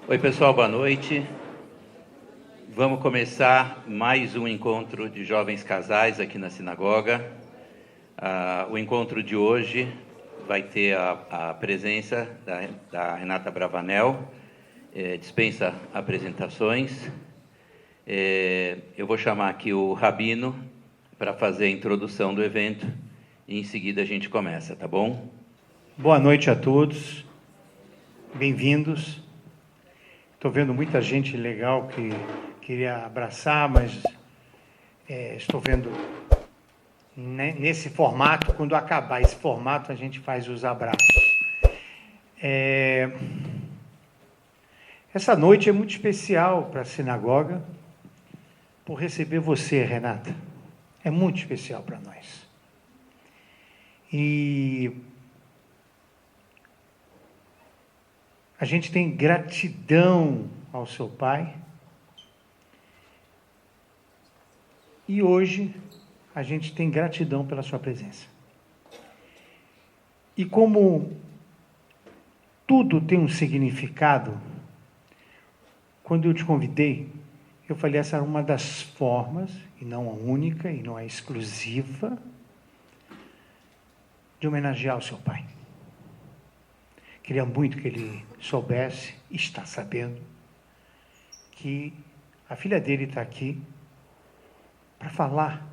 Oi, pessoal, boa noite. Vamos começar mais um encontro de jovens casais aqui na sinagoga. O encontro de hoje vai ter a presença da Renata Bravanel, dispensa apresentações. Eu vou chamar aqui o Rabino para fazer a introdução do evento e em seguida a gente começa, tá bom? Boa noite a todos, bem-vindos. Estou vendo muita gente legal que queria abraçar, mas estou vendo nesse formato, quando acabar esse formato, a gente faz os abraços. Essa noite é muito especial para a sinagoga, por receber você, Renata. É muito especial para nós. E a gente tem gratidão ao seu pai. E hoje a gente tem gratidão pela sua presença. E como tudo tem um significado, quando eu te convidei, eu falei, essa era uma das formas, e não a única, e não a exclusiva, de homenagear o seu pai. Queria muito que ele soubesse, está sabendo, que a filha dele está aqui para falar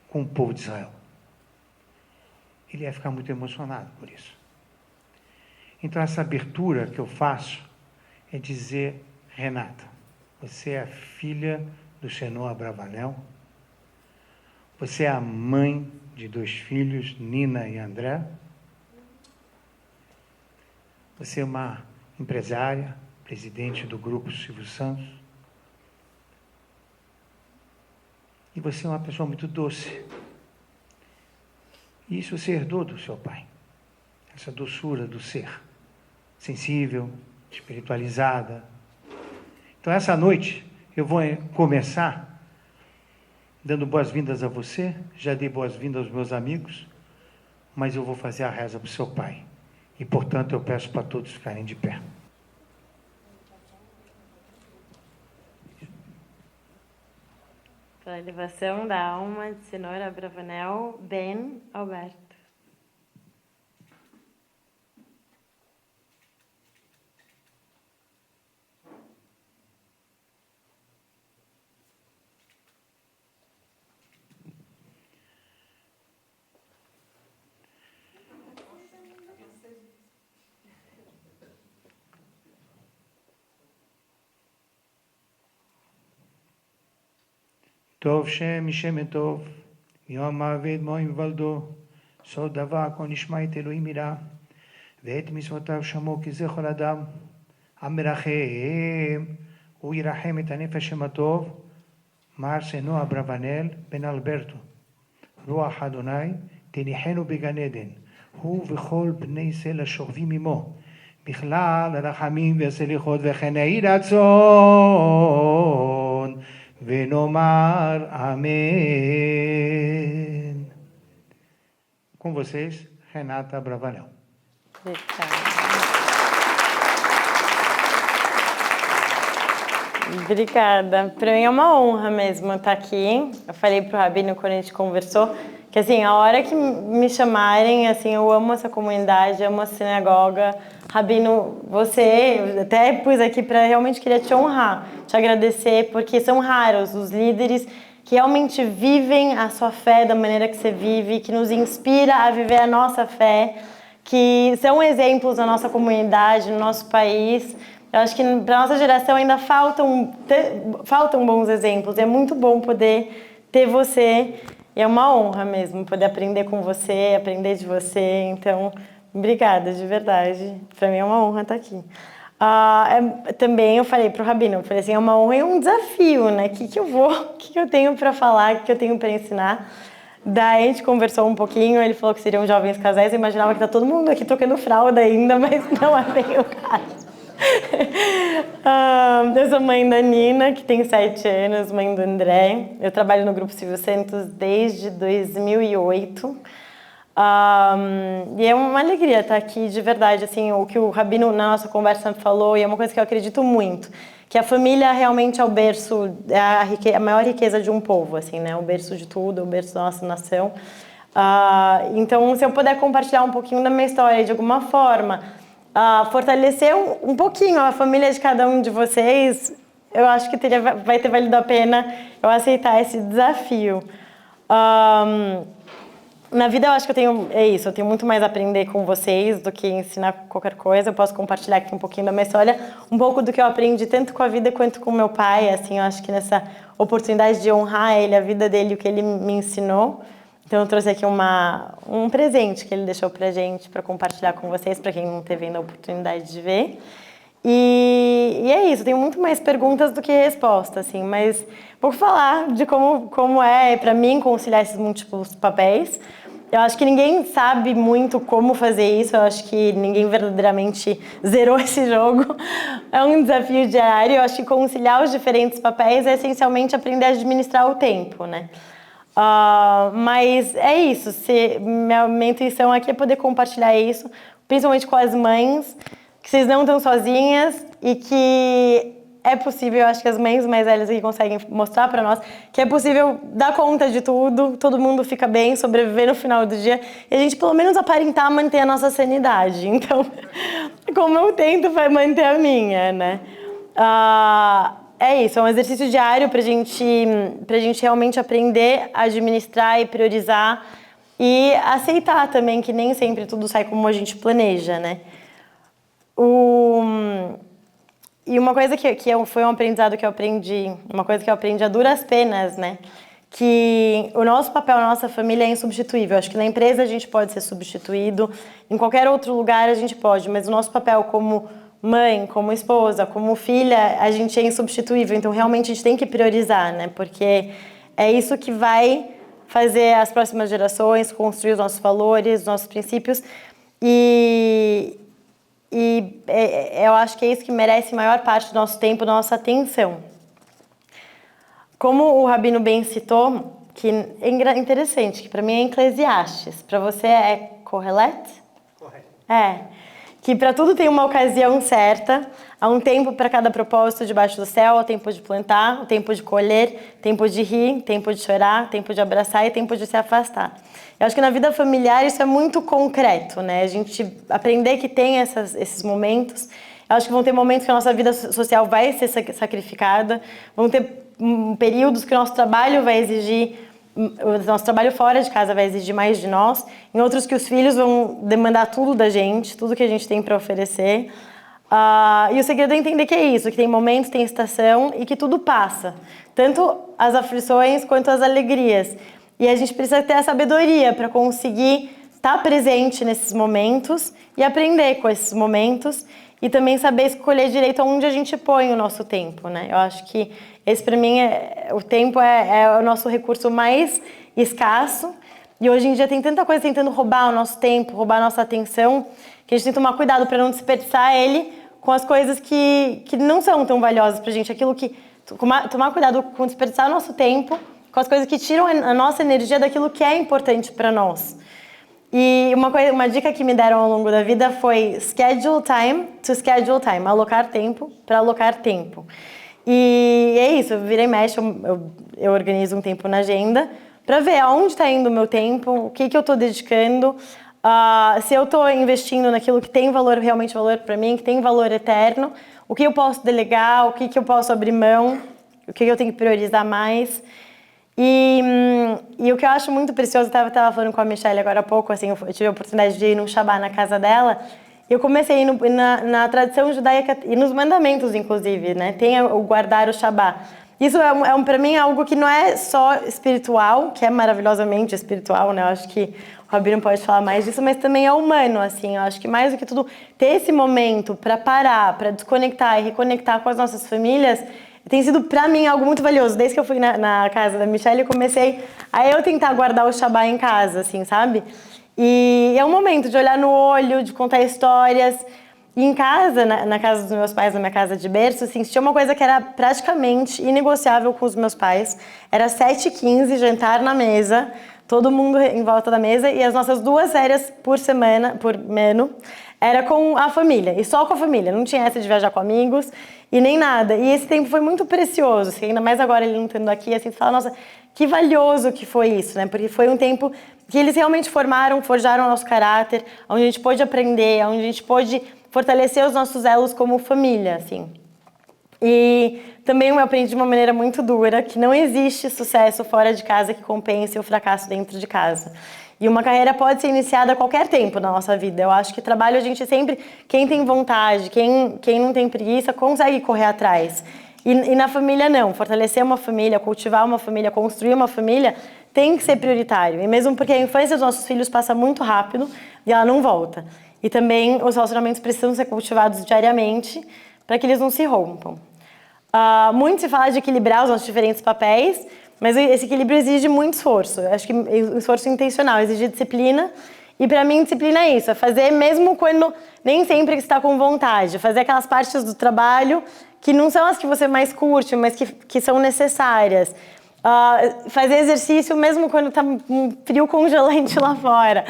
com o povo de Israel. Ele ia ficar muito emocionado por isso. Então, essa abertura que eu faço é dizer, Renata, você é a filha do Senor Abravanel, você é a mãe de 2 filhos, Nina e André. Você é uma empresária, presidente do Grupo Silvio Santos. E você é uma pessoa muito doce. E isso você herdou do seu pai. Essa doçura do ser. Sensível, espiritualizada. Então, essa noite, eu vou começar dando boas-vindas a você. Já dei boas-vindas aos meus amigos. Mas eu vou fazer a reza para o seu pai. E, portanto, eu peço para todos ficarem de pé. Pela elevação da alma de Senhor Abravanel Ben Alberto. טוב שם משמן טוב, יום מעביד מוים ולדו, סוד דבר כל נשמע את אלוהים יראה, ואת מצוותיו שמעו כי זה כל אדם, המרחם, הוא ירחם את הנפש שם הטוב, מר סנו אברבנאל בן אלברטו, רוח אדוני תניחנו בגן עדן, הוא וכל בני ישראל השוכבים עמו, בכלל הרחמים והסליחות וכן יהי רצון, ונאמר amém. Com vocês, Renata Bravanel. Obrigada. Para mim é uma honra mesmo estar aqui. Eu falei para o Rabino quando a gente conversou que assim, a hora que me chamarem, assim, eu amo essa comunidade, amo a sinagoga. Rabino, você, eu até pus aqui para realmente queria te honrar, te agradecer, porque são raros os líderes que realmente vivem a sua fé da maneira que você vive, que nos inspira a viver a nossa fé, que são exemplos na nossa comunidade, no nosso país. Eu acho que para a nossa geração ainda faltam bons exemplos. É muito bom poder ter você. E é uma honra mesmo poder aprender com você, aprender de você. Então, obrigada, de verdade. Para mim é uma honra estar aqui. Também eu falei para o Rabino, eu falei assim, é uma honra e um desafio, né? O que eu tenho para falar, o que eu tenho para ensinar. Daí a gente conversou um pouquinho, ele falou que seriam jovens casais, eu imaginava que tá todo mundo aqui tocando fralda ainda, mas não é bem o caso. Eu sou mãe da Nina, que tem 7 anos, mãe do André. Eu trabalho no Grupo Silvio Santos desde 2008. E é uma alegria estar aqui, de verdade, assim, o que o Rabino na nossa conversa falou, e é uma coisa que eu acredito muito, que a família realmente é o berço, é a maior riqueza de um povo, assim, né? O berço de tudo, o berço da nossa nação. Então, se eu puder compartilhar um pouquinho da minha história de alguma forma, fortalecer um pouquinho a família de cada um de vocês, eu acho que vai ter valido a pena eu aceitar esse desafio. Na vida eu acho que eu tenho muito mais a aprender com vocês do que ensinar qualquer coisa. Eu posso compartilhar aqui um pouquinho da minha história, um pouco do que eu aprendi tanto com a vida quanto com meu pai, assim, eu acho que nessa oportunidade de honrar ele, a vida dele, o que ele me ensinou. Então eu trouxe aqui um presente que ele deixou pra gente, para compartilhar com vocês, para quem não teve ainda a oportunidade de ver. E é isso, eu tenho muito mais perguntas do que respostas, assim, mas vou falar de como é para mim conciliar esses múltiplos papéis. Eu acho que ninguém sabe muito como fazer isso, eu acho que ninguém verdadeiramente zerou esse jogo. É um desafio diário, eu acho que conciliar os diferentes papéis é essencialmente aprender a administrar o tempo, né? Mas é isso, minha intuição aqui é poder compartilhar isso, principalmente com as mães, que vocês não estão sozinhas e que é possível, eu acho que as mães mais velhas aqui conseguem mostrar para nós que é possível dar conta de tudo, todo mundo fica bem, sobreviver no final do dia e a gente pelo menos aparentar manter a nossa sanidade. Então, como eu tento manter a minha, né? É isso, é um exercício diário pra gente realmente aprender a administrar e priorizar e aceitar também que nem sempre tudo sai como a gente planeja, né? E uma coisa foi um aprendizado que eu aprendi, uma coisa que eu aprendi a duras penas, né? Que o nosso papel na nossa família é insubstituível. Acho que na empresa a gente pode ser substituído, em qualquer outro lugar a gente pode, mas o nosso papel como mãe, como esposa, como filha, a gente é insubstituível. Então, realmente, a gente tem que priorizar, né? Porque é isso que vai fazer as próximas gerações, construir os nossos valores, os nossos princípios. Eu acho que é isso que merece a maior parte do nosso tempo, da nossa atenção. Como o Rabino bem citou, que é interessante, que para mim é Eclesiastes, para você é Kohelet? Correto. Que para tudo tem uma ocasião certa, há um tempo para cada propósito debaixo do céu, há o tempo de plantar, o tempo de colher, tempo de rir, tempo de chorar, tempo de abraçar e tempo de se afastar. Eu acho que na vida familiar isso é muito concreto, né? A gente aprender que tem esses momentos. Eu acho que vão ter momentos que a nossa vida social vai ser sacrificada, vão ter períodos que o nosso trabalho vai exigir, o nosso trabalho fora de casa vai exigir mais de nós, em outros que os filhos vão demandar tudo da gente, tudo que a gente tem para oferecer. E o segredo é entender que é isso, que tem momentos, tem estação e que tudo passa. Tanto as aflições quanto as alegrias. E a gente precisa ter a sabedoria para conseguir estar presente nesses momentos e aprender com esses momentos e também saber escolher direito onde a gente põe o nosso tempo, né? Eu acho que esse, para mim, o tempo é o nosso recurso mais escasso e hoje em dia tem tanta coisa tentando roubar o nosso tempo, roubar a nossa atenção, que a gente tem que tomar cuidado para não desperdiçar ele com as coisas que não são tão valiosas pra gente. Tomar cuidado com desperdiçar o nosso tempo com as coisas que tiram a nossa energia daquilo que é importante para nós. E uma dica que me deram ao longo da vida foi schedule time to schedule time, alocar tempo para alocar tempo. E é isso, eu virei mexe, eu organizo um tempo na agenda para ver aonde está indo o meu tempo, o que eu estou dedicando, se eu estou investindo naquilo que tem realmente valor para mim, que tem valor eterno, o que eu posso delegar, o que eu posso abrir mão, o que eu tenho que priorizar mais. E o que eu acho muito precioso, eu estava falando com a Michelle agora há pouco, assim, eu tive a oportunidade de ir num Shabá na casa dela, e eu comecei a ir na tradição judaica e nos mandamentos, inclusive, né? Tem o guardar o Shabá. Isso para mim, algo que não é só espiritual, que é maravilhosamente espiritual, né? Eu acho que o Rabino pode falar mais disso, mas também é humano, assim. Eu acho que mais do que tudo, ter esse momento para parar, para desconectar e reconectar com as nossas famílias, tem sido, pra mim, algo muito valioso. Desde que eu fui na casa da Michelle, eu comecei a eu tentar guardar o Shabá em casa, assim, sabe? E é um momento de olhar no olho, de contar histórias. E em casa, na casa dos meus pais, na minha casa de berço, assim, tinha uma coisa que era praticamente inegociável com os meus pais. Era 7h15, jantar na mesa, todo mundo em volta da mesa, e as nossas 2 férias por semana, por ano, era com a família, e só com a família, não tinha essa de viajar com amigos e nem nada. E esse tempo foi muito precioso, assim, ainda mais agora ele não estando aqui, assim, você fala, nossa, que valioso que foi isso, né? Porque foi um tempo que eles realmente forjaram o nosso caráter, onde a gente pôde aprender, onde a gente pôde fortalecer os nossos elos como família, assim. E também eu aprendi de uma maneira muito dura que não existe sucesso fora de casa que compense o fracasso dentro de casa. E uma carreira pode ser iniciada a qualquer tempo na nossa vida. Eu acho que trabalho a gente sempre, quem tem vontade, quem não tem preguiça, consegue correr atrás. E na família não, fortalecer uma família, cultivar uma família, construir uma família, tem que ser prioritário. E mesmo porque a infância dos nossos filhos passa muito rápido e ela não volta. E também os relacionamentos precisam ser cultivados diariamente para que eles não se rompam. Muito se fala de equilibrar os nossos diferentes papéis, mas esse equilíbrio exige muito esforço. Eu acho que um esforço intencional, exige disciplina. E para mim, disciplina é isso, é fazer mesmo quando nem sempre que você está com vontade, fazer aquelas partes do trabalho que não são as que você mais curte, mas que são necessárias. Fazer exercício mesmo quando está um frio congelante lá fora.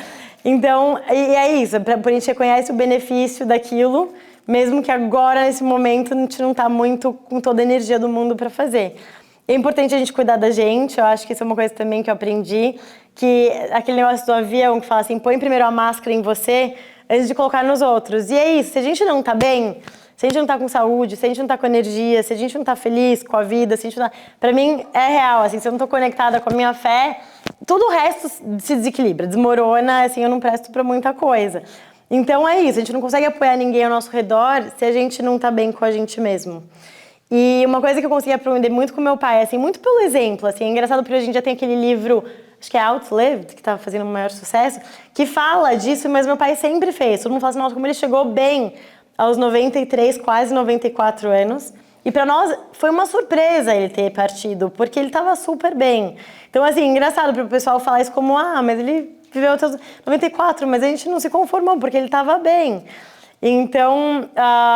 Então, e é isso, a gente reconhece o benefício daquilo, mesmo que agora, nesse momento, a gente não está muito com toda a energia do mundo para fazer. É importante a gente cuidar da gente, eu acho que isso é uma coisa também que eu aprendi, que aquele negócio do avião que fala assim, põe primeiro a máscara em você antes de colocar nos outros. E é isso, se a gente não está bem, se a gente não está com saúde, se a gente não está com energia, se a gente não está feliz com a vida, se a gente não tá... Pra mim, é real, assim, se eu não estou conectada com a minha fé, tudo o resto se desequilibra, desmorona, assim, eu não presto para muita coisa. Então é isso, a gente não consegue apoiar ninguém ao nosso redor se a gente não está bem com a gente mesmo. E uma coisa que eu consegui aprender muito com meu pai, assim, muito pelo exemplo, assim, é engraçado porque hoje em dia tem aquele livro, acho que é Outlived, que tá fazendo um maior sucesso, que fala disso, mas meu pai sempre fez. Todo mundo fala assim, nossa, como ele chegou bem aos 93, quase 94 anos. E pra nós foi uma surpresa ele ter partido, porque ele tava super bem. Então, assim, engraçado pro pessoal falar isso como, mas ele viveu até os 94, mas a gente não se conformou, porque ele tava bem. Então,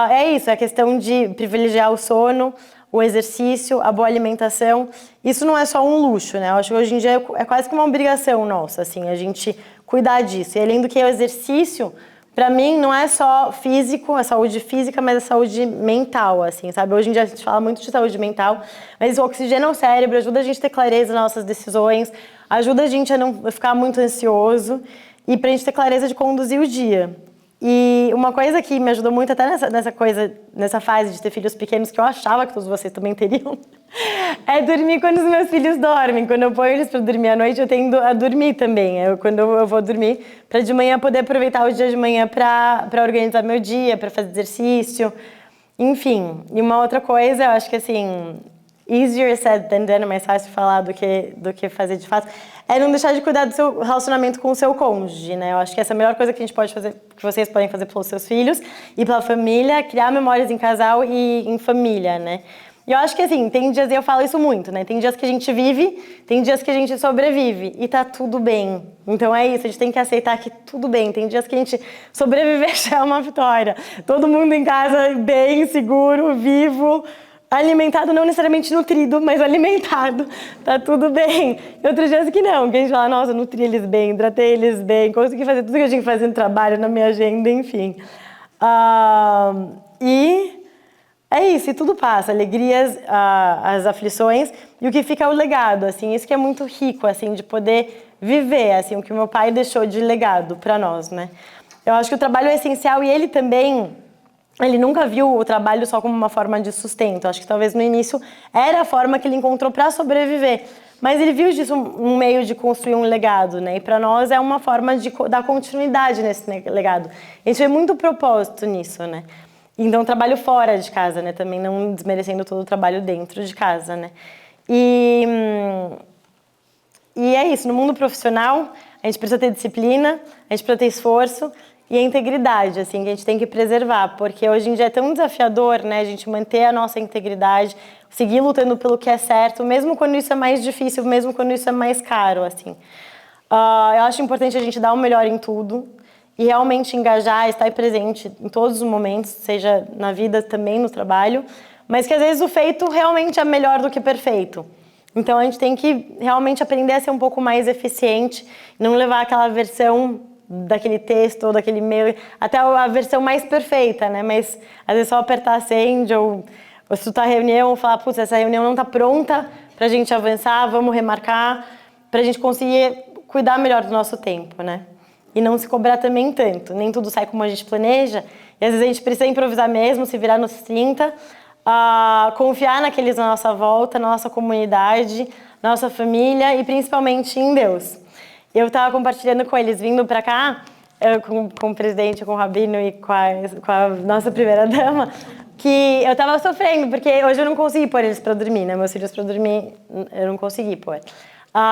é isso, é a questão de privilegiar o sono, o exercício, a boa alimentação. Isso não é só um luxo, né? Eu acho que hoje em dia é quase que uma obrigação nossa, assim, a gente cuidar disso. E além do que o exercício, pra mim, não é só físico, a saúde física, mas a saúde mental, assim, sabe? Hoje em dia a gente fala muito de saúde mental, mas o oxigênio ao cérebro ajuda a gente a ter clareza nas nossas decisões, ajuda a gente a não ficar muito ansioso e pra gente ter clareza de conduzir o dia. E uma coisa que me ajudou muito até nessa fase de ter filhos pequenos, que eu achava que todos vocês também teriam, é dormir quando os meus filhos dormem. Quando eu ponho eles para dormir à noite, eu tendo a dormir também. Quando eu vou dormir, para de manhã poder aproveitar o dia de manhã para organizar meu dia, para fazer exercício, enfim. E uma outra coisa, eu acho que assim, easier said than done, é mais fácil falar do que fazer de fato, é não deixar de cuidar do seu relacionamento com o seu cônjuge, né? Eu acho que essa é a melhor coisa que a gente pode fazer, que vocês podem fazer pelos seus filhos e pela família, criar memórias em casal e em família, né? E eu acho que assim, tem dias, e eu falo isso muito, né? Tem dias que a gente vive, tem dias que a gente sobrevive e tá tudo bem. Então é isso, a gente tem que aceitar que tudo bem. Tem dias que a gente sobreviver já é uma vitória. Todo mundo em casa bem, seguro, vivo, alimentado, não necessariamente nutrido, mas alimentado, tá tudo bem. E outros dias que não, que a gente fala, nossa, nutri eles bem, hidratei eles bem, consegui fazer tudo que eu tinha que fazer no trabalho, na minha agenda, enfim. E é isso, e tudo passa, alegrias, as aflições, e o que fica é o legado, assim, isso que é muito rico, assim, de poder viver, assim, o que o meu pai deixou de legado para nós, né? Eu acho que o trabalho é essencial e ele também... Ele nunca viu o trabalho só como uma forma de sustento. Acho que talvez no início era a forma que ele encontrou para sobreviver. Mas ele viu disso um meio de construir um legado, né? E para nós é uma forma de dar continuidade nesse legado. A gente vê muito propósito nisso, né? Então, trabalho fora de casa, né? Também não desmerecendo todo o trabalho dentro de casa, né? E é isso. No mundo profissional, a gente precisa ter disciplina, a gente precisa ter esforço, e a integridade, assim, que a gente tem que preservar, porque hoje em dia é tão desafiador, né, a gente manter a nossa integridade, seguir lutando pelo que é certo, mesmo quando isso é mais difícil, mesmo quando isso é mais caro, assim. Eu acho importante a gente dar o melhor em tudo e realmente engajar, estar presente em todos os momentos, seja na vida também, no trabalho, mas que às vezes o feito realmente é melhor do que perfeito. Então a gente tem que realmente aprender a ser um pouco mais eficiente, não levar aquela versão daquele texto ou daquele e-mail, até a versão mais perfeita, né? Mas às vezes só apertar send ou se tu tá reunião ou falar, putz, essa reunião não tá pronta pra gente avançar, vamos remarcar, pra gente conseguir cuidar melhor do nosso tempo, né? E não se cobrar também tanto, nem tudo sai como a gente planeja, e às vezes a gente precisa improvisar mesmo, se virar nos 30, confiar naqueles à nossa volta, na nossa comunidade, na nossa família e principalmente em Deus. Eu estava compartilhando com eles, vindo para cá, com o presidente, com o Rabino e com a nossa primeira-dama, que eu estava sofrendo, porque hoje eu não consegui pôr eles para dormir, né? Meus filhos para dormir, eu não consegui pôr.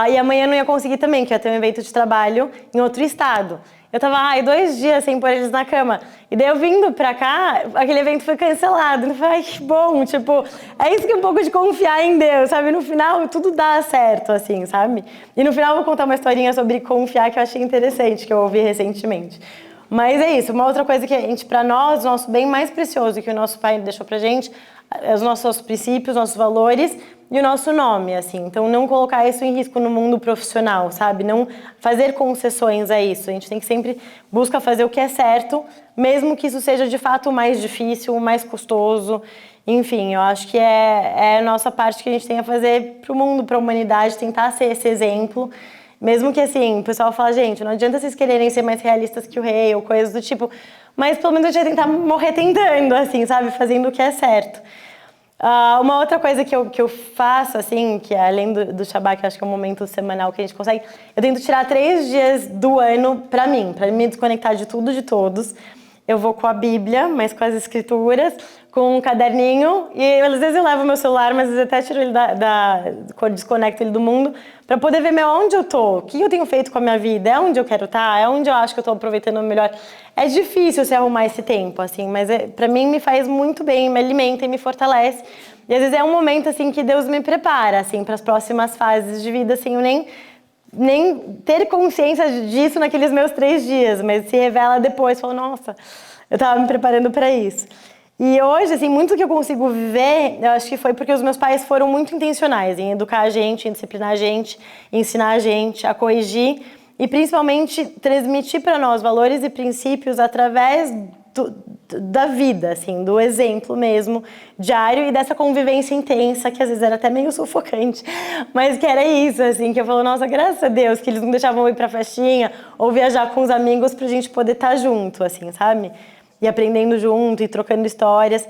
E amanhã eu não ia conseguir também, que ia ter um evento de trabalho em outro estado. Eu tava 2 dias sem pôr eles na cama. E daí eu vindo pra cá, aquele evento foi cancelado. Eu falei, que bom, tipo, é isso que é um pouco de confiar em Deus, sabe? No final tudo dá certo, assim, sabe? E no final eu vou contar uma historinha sobre confiar que eu achei interessante, que eu ouvi recentemente. Mas é isso, uma outra coisa que a gente, pra nós, o nosso bem mais precioso que o nosso pai deixou pra gente, os nossos princípios, nossos valores e o nosso nome, assim. Então, não colocar isso em risco no mundo profissional, sabe? Não fazer concessões a isso. A gente tem que sempre buscar fazer o que é certo, mesmo que isso seja, de fato, mais difícil, mais custoso. Enfim, eu acho que é a nossa parte que a gente tem a fazer pro mundo, pra humanidade, tentar ser esse exemplo. Mesmo que, assim, o pessoal fala, gente, não adianta vocês quererem ser mais realistas que o rei ou coisas do tipo, mas pelo menos a gente vai tentar morrer tentando, assim, sabe? Fazendo o que é certo. Uma outra coisa que eu faço, assim, que é além do Shabbat, que eu acho que é um momento semanal que a gente consegue, eu tento tirar 3 dias do ano pra me desconectar de tudo, de todos. Eu vou com a Bíblia, mas com as escrituras, com um caderninho, e às vezes eu levo meu celular, mas às vezes até tiro ele desconecto ele do mundo, para poder ver onde eu tô, o que eu tenho feito com a minha vida, é onde eu quero estar, é onde eu acho que eu tô aproveitando melhor. É difícil se arrumar esse tempo, assim, mas para mim me faz muito bem, me alimenta e me fortalece. E às vezes é um momento, assim, que Deus me prepara, assim, para as próximas fases de vida, assim, eu nem ter consciência disso naqueles meus 3 dias, mas se revela depois, falo, nossa, eu estava me preparando para isso. E hoje, assim, muito que eu consigo viver, eu acho que foi porque os meus pais foram muito intencionais em educar a gente, em disciplinar a gente, em ensinar a gente a corrigir e principalmente transmitir para nós valores e princípios através da vida, assim, do exemplo mesmo, diário e dessa convivência intensa, que às vezes era até meio sufocante, mas que era isso, assim, que eu falo, nossa, graças a Deus, que eles não deixavam eu ir pra festinha ou viajar com os amigos pra gente poder estar junto, assim, sabe? E aprendendo junto e trocando histórias.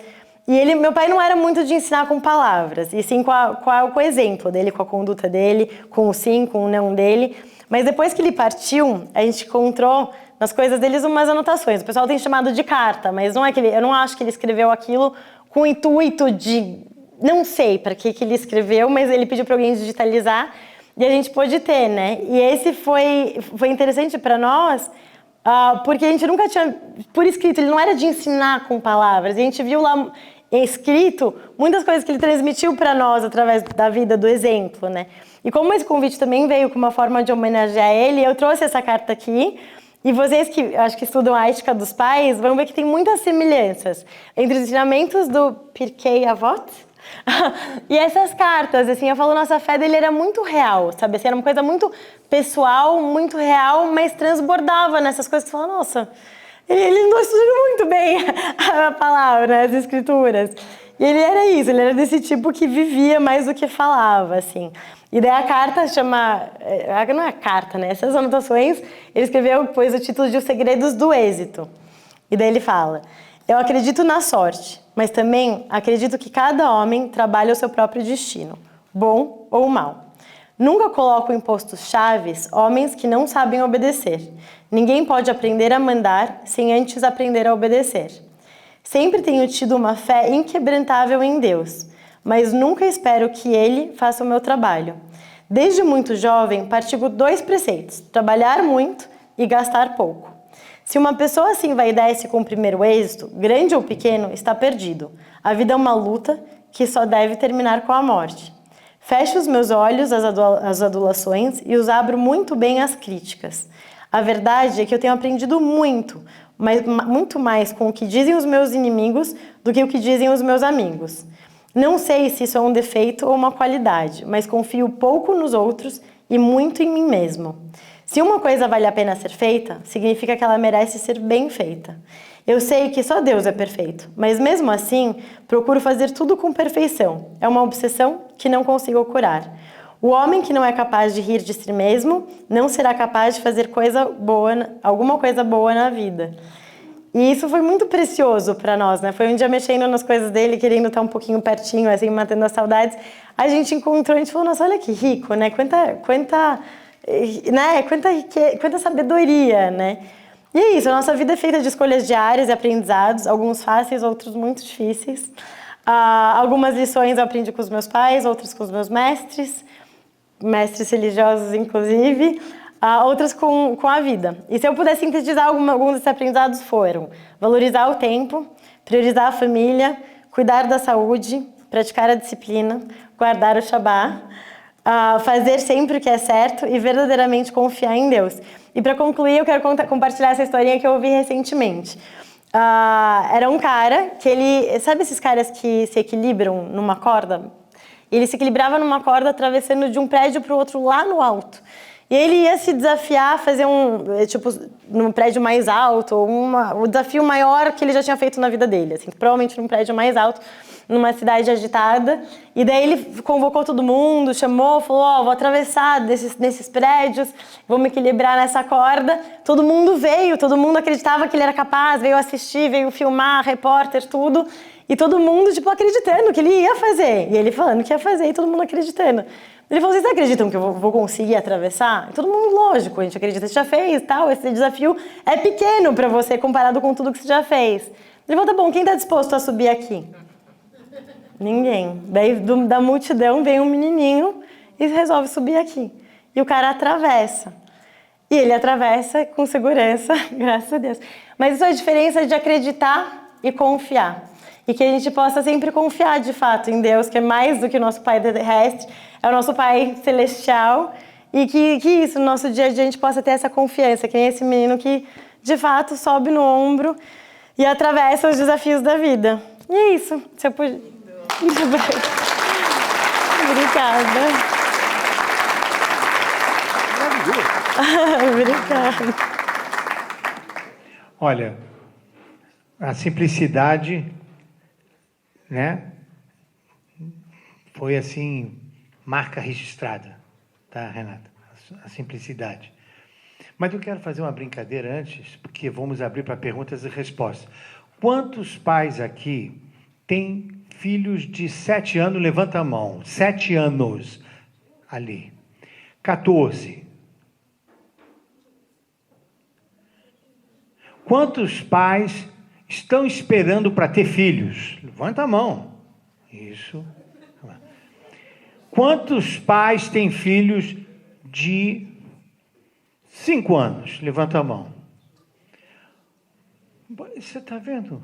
E meu pai não era muito de ensinar com palavras, e sim com o exemplo dele, com a conduta dele, com o sim, com o não dele. Mas depois que ele partiu, a gente encontrou nas coisas deles umas anotações. O pessoal tem chamado de carta, mas não é que eu não acho que ele escreveu aquilo com o intuito de... Não sei para que ele escreveu, mas ele pediu para alguém digitalizar e a gente pôde ter, né? E esse foi interessante para nós, porque a gente nunca tinha... Por escrito, ele não era de ensinar com palavras. A gente viu lá escrito muitas coisas que ele transmitiu para nós através da vida, do exemplo, né? E como esse convite também veio com uma forma de homenagear ele, eu trouxe essa carta aqui. E vocês que acho que estudam a ética dos pais vão ver que tem muitas semelhanças entre os ensinamentos do Pirkei Avot e essas cartas. Assim, eu falo, nossa, a fé dele era muito real, sabe? Assim, era uma coisa muito pessoal, muito real, mas transbordava nessas coisas que você fala, nossa, ele não estudou muito bem a palavra, as escrituras. E ele era isso, ele era desse tipo que vivia mais do que falava, assim. E daí a carta chama... Não é a carta, né? Essas anotações, ele escreveu, pôs o título de Os Segredos do Êxito. E daí ele fala, eu acredito na sorte, mas também acredito que cada homem trabalha o seu próprio destino, bom ou mal. Nunca coloco em postos chaves homens que não sabem obedecer. Ninguém pode aprender a mandar sem antes aprender a obedecer. Sempre tenho tido uma fé inquebrantável em Deus, mas nunca espero que Ele faça o meu trabalho. Desde muito jovem, partilho 2 preceitos, trabalhar muito e gastar pouco. Se uma pessoa assim vai dar esse com o primeiro êxito, grande ou pequeno, está perdido. A vida é uma luta que só deve terminar com a morte. Fecho os meus olhos às adulações e os abro muito bem às críticas. A verdade é que eu tenho aprendido muito mais com o que dizem os meus inimigos do que o que dizem os meus amigos. Não sei se isso é um defeito ou uma qualidade, mas confio pouco nos outros e muito em mim mesmo. Se uma coisa vale a pena ser feita, significa que ela merece ser bem feita. Eu sei que só Deus é perfeito, mas mesmo assim, procuro fazer tudo com perfeição. É uma obsessão que não consigo curar. O homem que não é capaz de rir de si mesmo não será capaz de fazer alguma coisa boa na vida. E isso foi muito precioso para nós, né? Foi um dia mexendo nas coisas dele, querendo estar um pouquinho pertinho, assim, matando as saudades. A gente encontrou, a gente falou, nossa, olha que rico, né? Quanta sabedoria, né? E é isso, a nossa vida é feita de escolhas diárias e aprendizados, alguns fáceis, outros muito difíceis. Algumas lições eu aprendi com os meus pais, outras com os meus mestres religiosos, inclusive, outras com a vida. E se eu puder sintetizar alguns desses aprendizados foram valorizar o tempo, priorizar a família, cuidar da saúde, praticar a disciplina, guardar o Shabá, fazer sempre o que é certo e verdadeiramente confiar em Deus. E para concluir, eu quero compartilhar essa historinha que eu ouvi recentemente. Era um cara que ele... Sabe esses caras que se equilibram numa corda? Ele se equilibrava numa corda atravessando de um prédio para o outro lá no alto. E ele ia se desafiar a fazer num prédio mais alto, o desafio maior que ele já tinha feito na vida dele, assim, provavelmente num prédio mais alto, numa cidade agitada. E daí ele convocou todo mundo, chamou, falou, vou atravessar nesses prédios, vou me equilibrar nessa corda. Todo mundo veio, todo mundo acreditava que ele era capaz, veio assistir, veio filmar, repórter, tudo. E todo mundo, acreditando que ele ia fazer. E ele falando que ia fazer e todo mundo acreditando. Ele falou, vocês acreditam que eu vou conseguir atravessar? E todo mundo, lógico, a gente acredita, você já fez, tal, esse desafio é pequeno para você comparado com tudo que você já fez. Ele falou, tá bom, quem está disposto a subir aqui? Ninguém. Daí da multidão vem um menininho e resolve subir aqui. E o cara atravessa. E ele atravessa com segurança, graças a Deus. Mas isso é a diferença de acreditar e confiar. E que a gente possa sempre confiar, de fato, em Deus, que é mais do que o nosso Pai terrestre, é o nosso Pai celestial. E que isso, no nosso dia a dia, a gente possa ter essa confiança, que nem esse menino que, de fato, sobe no ombro e atravessa os desafios da vida. E é isso. Se eu puder... Obrigada. Obrigada. Olha, a simplicidade, né, foi assim, marca registrada, tá, Renata? A simplicidade. Mas eu quero fazer uma brincadeira antes, porque vamos abrir para perguntas e respostas. Quantos pais aqui têm filhos de 7 anos? Levanta a mão. 7 anos ali. 14. Quantos pais estão esperando para ter filhos? Levanta a mão. Isso. Quantos pais têm filhos de 5 anos? Levanta a mão. Você está vendo?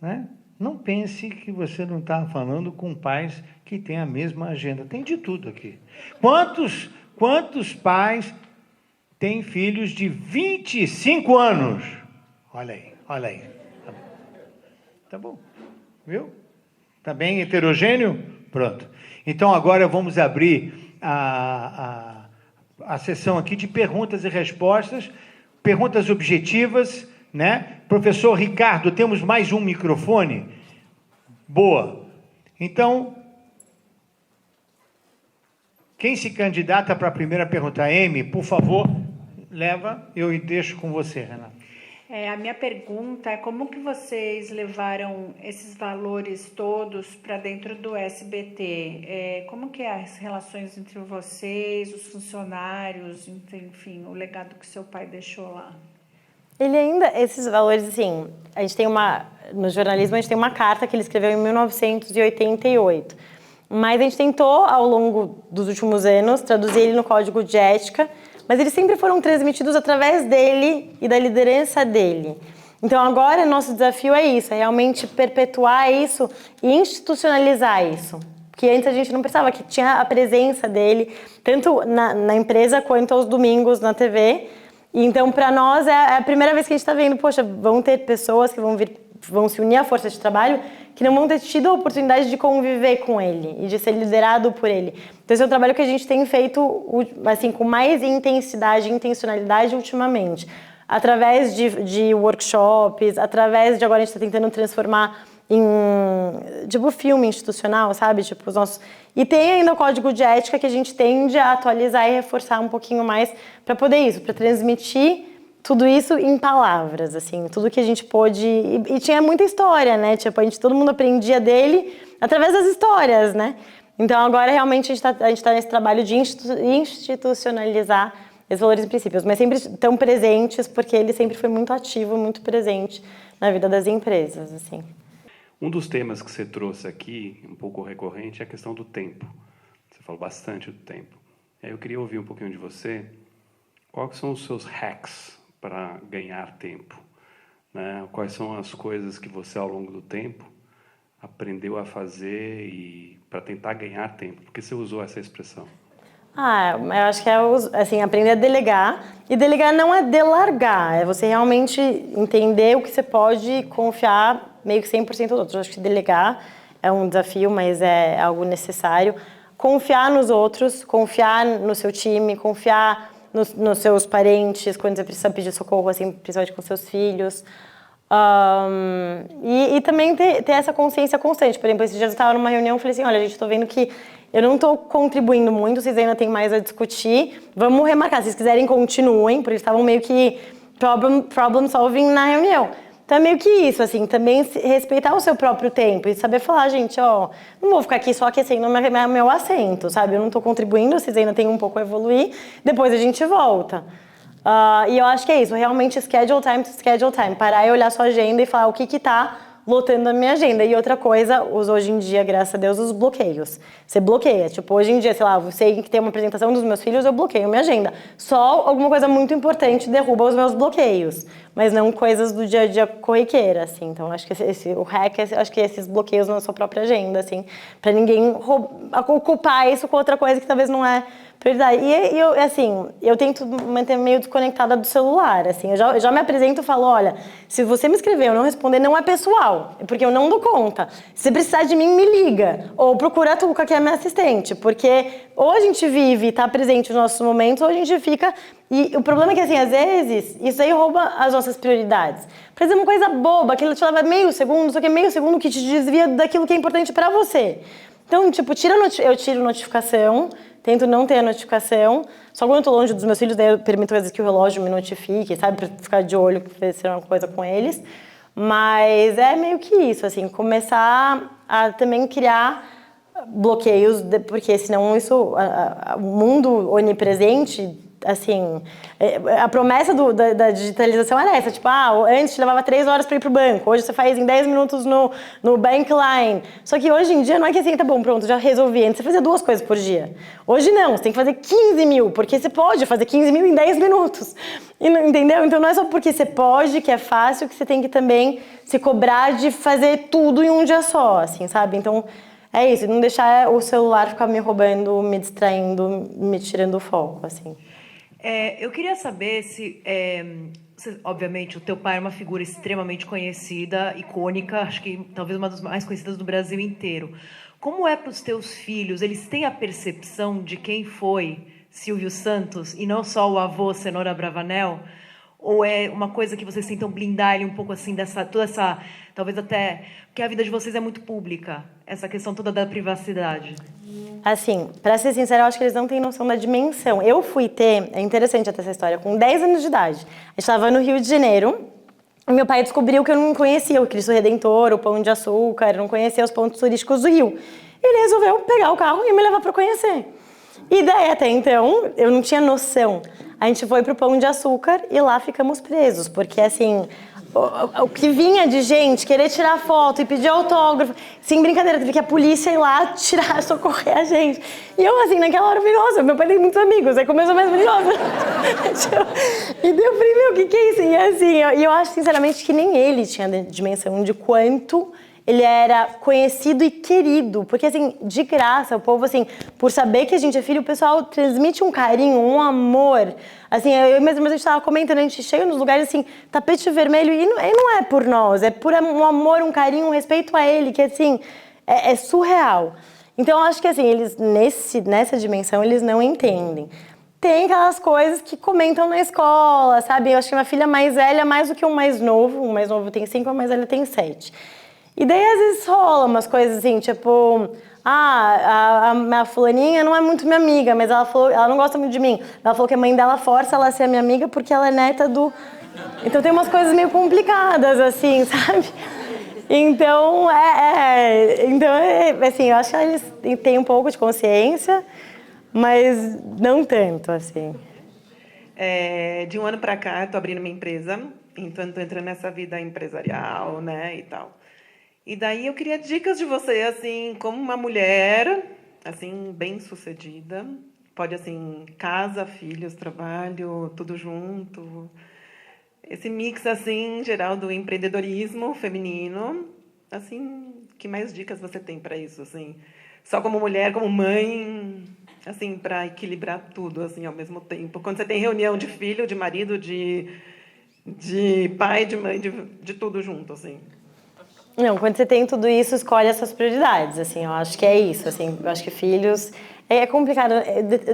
Né? Não pense que você não está falando com pais que têm a mesma agenda. Tem de tudo aqui. Quantos pais têm filhos de 25 anos? Olha aí, olha aí. Tá bom. Viu? Tá bem heterogêneo? Pronto. Então agora vamos abrir a sessão aqui de perguntas e respostas, perguntas objetivas, né? Professor Ricardo, temos mais um microfone? Boa. Então, quem se candidata para a primeira pergunta? Amy, por favor, leva, eu deixo com você, Renata. A minha pergunta é como que vocês levaram esses valores todos para dentro do SBT? Como que é as relações entre vocês, os funcionários, enfim, o legado que seu pai deixou lá? Esses valores, assim, a gente tem no jornalismo a gente tem uma carta que ele escreveu em 1988, mas a gente tentou, ao longo dos últimos anos, traduzir ele no código de ética, mas eles sempre foram transmitidos através dele e da liderança dele. Então agora nosso desafio é isso, é realmente perpetuar isso e institucionalizar isso. Porque antes a gente não pensava que tinha a presença dele, tanto na empresa quanto aos domingos na TV. E então para nós é a primeira vez que a gente está vendo, poxa, vão ter pessoas que vão vir vão se unir à força de trabalho, que não vão ter tido a oportunidade de conviver com ele e de ser liderado por ele. Então esse é um trabalho que a gente tem feito assim, com mais intensidade e intencionalidade ultimamente. Através de workshops, através de agora a gente está tentando transformar em, tipo, filme institucional, sabe? Tipo, os nossos... E tem ainda o código de ética que a gente tende a atualizar e reforçar um pouquinho mais para poder isso, para transmitir tudo isso em palavras, assim, tudo que a gente pôde... E tinha muita história, né? Tipo, todo mundo aprendia dele através das histórias, né? Então, agora, realmente, a gente tá nesse trabalho de institucionalizar esses valores e princípios, mas sempre estão presentes, porque ele sempre foi muito ativo, muito presente na vida das empresas, assim. Um dos temas que você trouxe aqui, um pouco recorrente, é a questão do tempo. Você falou bastante do tempo. E aí eu queria ouvir um pouquinho de você. Quais são os seus hacks para ganhar tempo? Né? Quais são as coisas que você, ao longo do tempo, aprendeu a fazer e para tentar ganhar tempo? Por que você usou essa expressão? Eu acho que é assim, aprender a delegar. E delegar não é delargar, é você realmente entender o que você pode confiar meio que 100% aos outros. Eu acho que delegar é um desafio, mas é algo necessário. Confiar nos outros, confiar no seu time, confiar nos seus parentes, quando você precisa pedir socorro, assim, principalmente com seus filhos. E também ter essa consciência constante. Por exemplo, esses dias eu estava numa reunião e falei assim, olha, gente, estou vendo que eu não estou contribuindo muito, vocês ainda têm mais a discutir, vamos remarcar, se vocês quiserem continuem, porque eles estavam meio que problem solving na reunião. Então é meio que isso, assim, também respeitar o seu próprio tempo e saber falar, gente, ó, não vou ficar aqui só aquecendo meu assento, sabe? Eu não estou contribuindo, vocês ainda têm um pouco a evoluir, depois a gente volta. E eu acho que é isso, realmente schedule time, parar e olhar sua agenda e falar o que está lotando a minha agenda. E outra coisa, hoje em dia, graças a Deus, os bloqueios. Você bloqueia, tipo, hoje em dia, sei lá, eu sei que tem uma apresentação dos meus filhos, eu bloqueio minha agenda. Só alguma coisa muito importante derruba os meus bloqueios, mas não coisas do dia a dia corriqueira, assim. Então, acho que o hack, acho que esses bloqueios na sua própria agenda, assim, pra ninguém ocupar isso com outra coisa que talvez não é prioridade. Eu tento manter meio desconectada do celular, assim. Eu já me apresento e falo, olha, se você me escrever e eu não responder, não é pessoal, é porque eu não dou conta. Se você precisar de mim, me liga. Ou procura a Tuca, que é minha assistente. Porque ou a gente vive e tá presente nos nossos momentos, ou a gente fica... E o problema é que, assim, às vezes, isso aí rouba as nossas prioridades. Por exemplo, uma coisa boba, aquilo te leva meio segundo, só que é meio segundo que te desvia daquilo que é importante pra você. Então, tipo, eu tiro notificação, tento não ter a notificação. Só quando eu tô longe dos meus filhos, daí eu permito às vezes que o relógio me notifique, sabe? Pra ficar de olho, ver se é uma coisa com eles. Mas é meio que isso, assim, começar a também criar bloqueios, porque senão o mundo onipresente, assim, a promessa da digitalização era essa, tipo, antes te levava 3 horas para ir pro banco, hoje você faz em 10 minutos no Bankline. Só que hoje em dia não é que assim, tá bom, pronto, já resolvi. Antes você fazia 2 coisas por dia. Hoje não, você tem que fazer 15 mil, porque você pode fazer 15 mil em 10 minutos. Entendeu? Então não é só porque você pode, que é fácil, que você tem que também se cobrar de fazer tudo em um dia só, assim, sabe? Então é isso, não deixar o celular ficar me roubando, me distraindo, me tirando o foco, assim. Eu queria saber se, obviamente, o teu pai é uma figura extremamente conhecida, icônica, acho que talvez uma das mais conhecidas do Brasil inteiro. Como é para os teus filhos? Eles têm a percepção de quem foi Silvio Santos e não só o avô Cenoura Bravanel? Ou é uma coisa que vocês tentam blindar ele um pouco assim toda essa, talvez até, porque a vida de vocês é muito pública, essa questão toda da privacidade? Assim, pra ser sincera, eu acho que eles não têm noção da dimensão. Eu fui ter, é interessante até essa história, com 10 anos de idade. A gente estava no Rio de Janeiro e meu pai descobriu que eu não conhecia o Cristo Redentor, o Pão de Açúcar, eu não conhecia os pontos turísticos do Rio. Ele resolveu pegar o carro e me levar para conhecer. E daí, até então, eu não tinha noção. A gente foi pro Pão de Açúcar e lá ficamos presos, porque assim... O que vinha de gente querer tirar foto e pedir autógrafo, sem brincadeira, teve que a polícia ir lá tirar, socorrer a gente. E eu, assim, naquela hora, eu falei, nossa, meu pai tem muitos amigos. Aí começou mais nossa. E daí eu falei, meu, o que é isso? E assim, eu acho, sinceramente, que nem ele tinha dimensão de quanto ele era conhecido e querido, porque assim, de graça, o povo assim, por saber que a gente é filho, o pessoal transmite um carinho, um amor, assim, eu mesmo a gente estava comentando, a gente chega nos lugares assim, tapete vermelho, e não é por nós, é por um amor, um carinho, um respeito a ele, que assim, é surreal. Então, eu acho que assim, eles, nessa dimensão, eles não entendem. Tem aquelas coisas que comentam na escola, sabe? Eu acho que minha filha mais velha, mais do que o mais novo tem 5, a mais velha tem 7. E daí, às vezes, rola umas coisas assim, tipo... a minha fulaninha não é muito minha amiga, mas ela não gosta muito de mim. Ela falou que a mãe dela força ela a ser minha amiga porque ela é neta do... Então, tem umas coisas meio complicadas, assim, sabe? Então, assim, eu acho que eles têm um pouco de consciência, mas não tanto, assim. De um ano para cá, estou abrindo minha empresa, então estou entrando nessa vida empresarial, né, e tal. E daí eu queria dicas de você, assim, como uma mulher, assim, bem-sucedida, pode, assim, casa, filhos, trabalho, tudo junto. Esse mix, assim, geral do empreendedorismo feminino, assim, que mais dicas você tem para isso, assim? Só como mulher, como mãe, assim, para equilibrar tudo, assim, ao mesmo tempo. Quando você tem reunião de filho, de marido, de pai, de mãe, de tudo junto, assim. Não, quando você tem tudo isso, escolhe as suas prioridades, assim, eu acho que é isso, assim, eu acho que filhos... É complicado,